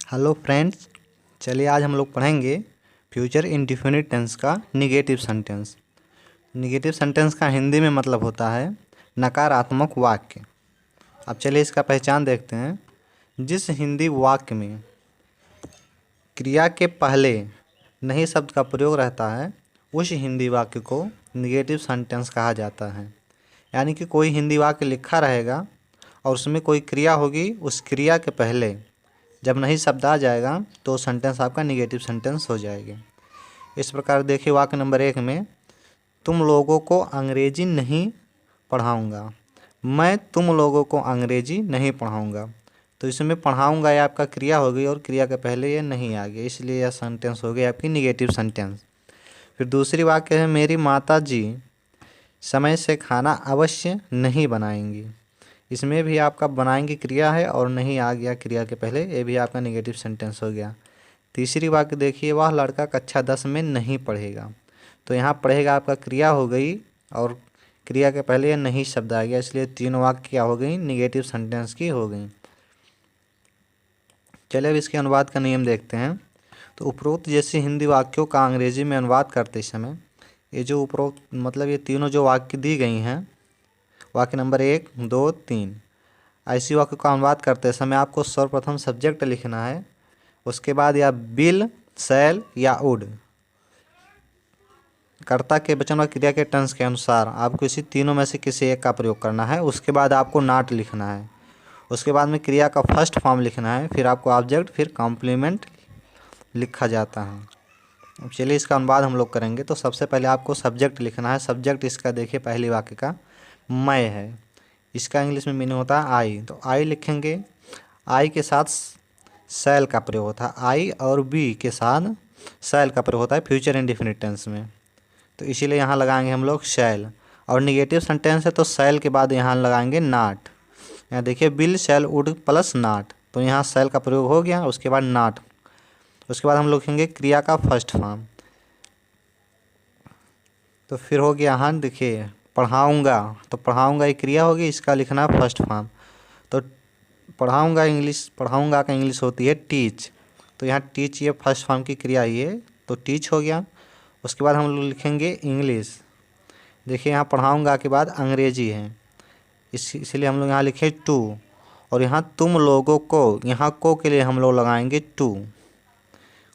Hello friends, चलिए आज हम लोग पढ़ेंगे फ्यूचर इंडेफिनिट टेंस का निगेटिव सेंटेंस। निगेटिव सेंटेंस का हिंदी में मतलब होता है नकारात्मक वाक्य। अब चलिए इसका पहचान देखते हैं। जिस हिंदी वाक्य में क्रिया के पहले नहीं शब्द का प्रयोग रहता है उस हिंदी वाक्य को निगेटिव सेंटेंस कहा जाता है। यानी कि कोई हिंदी वाक्य लिखा रहेगा और उसमें कोई क्रिया होगी, उस क्रिया के पहले जब नहीं शब्द आ जाएगा तो सेंटेंस आपका निगेटिव सेंटेंस हो जाएगी। इस प्रकार देखिए वाक्य नंबर 1 में तुम लोगों को अंग्रेजी नहीं पढ़ाऊंगा। मैं तुम लोगों को अंग्रेजी नहीं पढ़ाऊंगा, तो इसमें पढ़ाऊंगा ये आपका क्रिया हो गई और क्रिया के पहले ये नहीं आ गया, इसलिए यह सेंटेंस हो गई आपकी निगेटिव सेंटेंस। फिर दूसरी वाक्य है मेरी माता जी समय से खाना अवश्य नहीं बनाएंगी। इसमें भी आपका बनाएंगे क्रिया है और नहीं आ गया क्रिया के पहले, ये भी आपका नेगेटिव सेंटेंस हो गया। तीसरी वाक्य देखिए वह लड़का कक्षा 10 में नहीं पढ़ेगा, तो यहाँ पढ़ेगा आपका क्रिया हो गई और क्रिया के पहले नहीं शब्द आ गया, इसलिए तीनों वाक्य क्या हो गई, निगेटिव सेंटेंस की हो गई। चलिए अब इसके अनुवाद का नियम देखते हैं। तो उपरोक्त जैसे हिंदी वाक्यों का अंग्रेजी में अनुवाद करते समय ये जो उपरोक्त मतलब ये तीनों जो वाक्य दी गई हैं, वाक्य नंबर 1, 2, 3, ऐसी वाक्य का अनुवाद करते समय आपको सर्वप्रथम सब्जेक्ट लिखना है। उसके बाद या बिल, शैल या वुड, कर्ता के वचन और क्रिया के टेंस के अनुसार आपको इसी तीनों में से किसी एक का प्रयोग करना है। उसके बाद आपको नॉट लिखना है। उसके बाद में क्रिया का फर्स्ट फॉर्म लिखना है, फिर आपको ऑब्जेक्ट, फिर कॉम्प्लीमेंट लिखा जाता है। अब चलिए इसका अनुवाद हम लोग करेंगे। तो सबसे पहले आपको सब्जेक्ट लिखना है। सब्जेक्ट इसका देखिए पहली वाक्य का मैं है, इसका इंग्लिश में मीनिंग होता है आई, तो आई लिखेंगे। आई के साथ शैल का प्रयोग होता है, आई और बी के साथ शैल का प्रयोग होता है फ्यूचर इंडेफिनिट टेंस में, तो इसीलिए यहाँ लगाएंगे हम लोग शैल। और निगेटिव सेंटेंस है तो शैल के बाद यहाँ लगाएंगे नॉट। यहाँ देखिए will, shall, would plus not, तो यहाँ शैल का प्रयोग हो गया, उसके बाद नॉट। उसके बाद हम लोग लिखेंगे क्रिया का फर्स्ट फॉर्म, तो फिर हो गया यहाँ देखिए पढ़ाऊँगा, तो पढ़ाऊँगा एक क्रिया होगी, इसका लिखना है फर्स्ट फॉर्म। तो पढ़ाऊँगा इंग्लिश, पढ़ाऊँगा का इंग्लिश होती है टीच, तो यहाँ टीच ये फर्स्ट फॉर्म की क्रिया ये, तो टीच हो गया। उसके बाद हम लोग लिखेंगे इंग्लिश। देखिए यहाँ पढ़ाऊँगा के बाद अंग्रेजी है, इसलिए हम लोग यहाँ लिखे टू, और यहाँ तुम लोगों को, यहाँ को के लिए हम लोग लगाएंगे टू,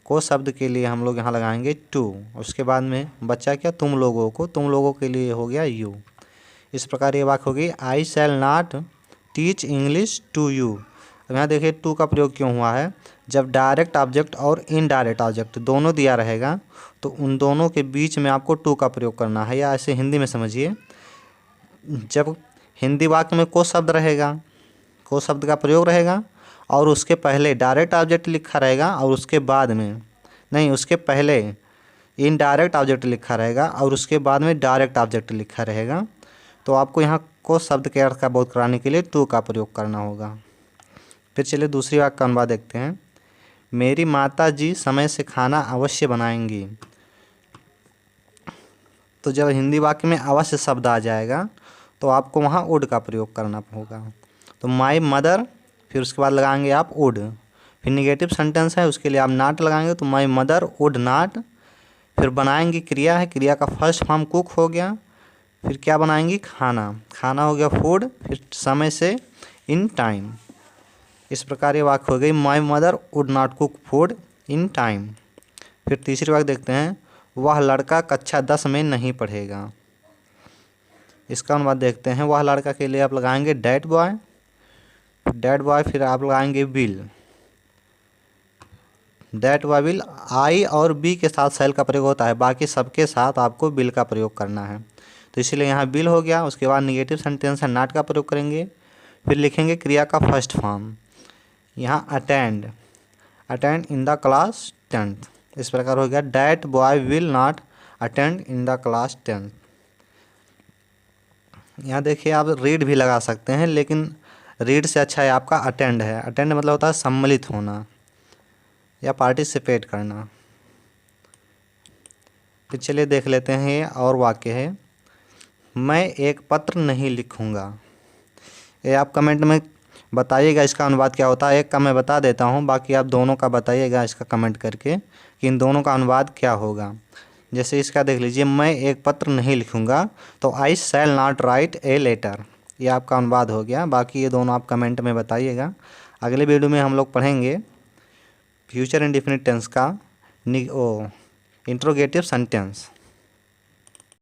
को शब्द के लिए हम लोग यहाँ लगाएंगे टू। उसके बाद में बच्चा क्या, तुम लोगों को, तुम लोगों के लिए हो गया यू। इस प्रकार ये वाक्य होगी I shall not teach English to you. अब यहाँ देखिए टू का प्रयोग क्यों हुआ है, जब डायरेक्ट ऑब्जेक्ट और इनडायरेक्ट ऑब्जेक्ट दोनों दिया रहेगा तो उन दोनों के बीच में आपको टू का प्रयोग करना है, या ऐसे हिंदी में समझिए जब हिंदी वाक्य में को शब्द रहेगा, को शब्द का प्रयोग रहेगा और उसके पहले डायरेक्ट ऑब्जेक्ट लिखा रहेगा और उसके बाद में नहीं, उसके पहले इनडायरेक्ट ऑब्जेक्ट लिखा रहेगा और उसके बाद में डायरेक्ट ऑब्जेक्ट लिखा रहेगा, तो आपको यहाँ को शब्द के अर्थ का बोध कराने के लिए टू का प्रयोग करना होगा। फिर चलिए दूसरी वाक्य का अनुवाद देखते हैं। मेरी माता जी समय से खाना अवश्य बनाएंगी, तो जब हिंदी वाक्य में अवश्य शब्द आ जाएगा तो आपको वहाँ वुड का प्रयोग करना होगा। तो माई मदर, फिर उसके बाद लगाएंगे आप वुड, फिर निगेटिव सेंटेंस है उसके लिए आप नॉट लगाएंगे, तो माई मदर वुड नॉट। फिर बनाएंगे क्रिया है, क्रिया का फर्स्ट फॉर्म कुक हो गया, फिर क्या बनाएंगी खाना, खाना हो गया फूड, फिर समय से इन टाइम। इस प्रकार ये वाक्य हो गई my mother would not cook food in time. फिर तीसरी वाक्य देखते हैं वह लड़का कक्षा 10 में नहीं पढ़ेगा। इसका अनुवाद देखते हैं। वह लड़का के लिए आप लगाएंगे डैट बॉय, डैट बॉय फिर आप लगाएंगे बिल, डैट बॉय बिल। आई और बी के साथ शैल का प्रयोग होता है, बाकी सबके साथ आपको बिल का प्रयोग करना है, तो इसलिए यहाँ बिल हो गया। उसके बाद निगेटिव सेंटेंस है नॉट का प्रयोग करेंगे, फिर लिखेंगे क्रिया का फर्स्ट फॉर्म, यहाँ attend, attend in the class 10th। इस प्रकार हो गया that boy will not attend in the class 10th। यहाँ देखिए आप रीड भी लगा सकते हैं, लेकिन रीड से अच्छा है आपका अटेंड है। अटेंड मतलब होता है सम्मिलित होना या पार्टिसिपेट करना। फिर चलिए देख लेते हैं ये और वाक्य है मैं एक पत्र नहीं लिखूँगा। ये आप कमेंट में बताइएगा इसका अनुवाद क्या होता है। एक का मैं बता देता हूँ, बाकी आप दोनों का बताइएगा इसका कमेंट करके कि इन दोनों का अनुवाद क्या होगा। जैसे इसका देख लीजिए, मैं एक पत्र नहीं लिखूंगा, तो I shall not write a letter, ये आपका अनुवाद हो गया। बाकी ये दोनों आप कमेंट में बताइएगा। अगले वीडियो में हम लोग पढ़ेंगे फ्यूचर इंडेफिनिट टेंस का इंट्रोगेटिव सेंटेंस।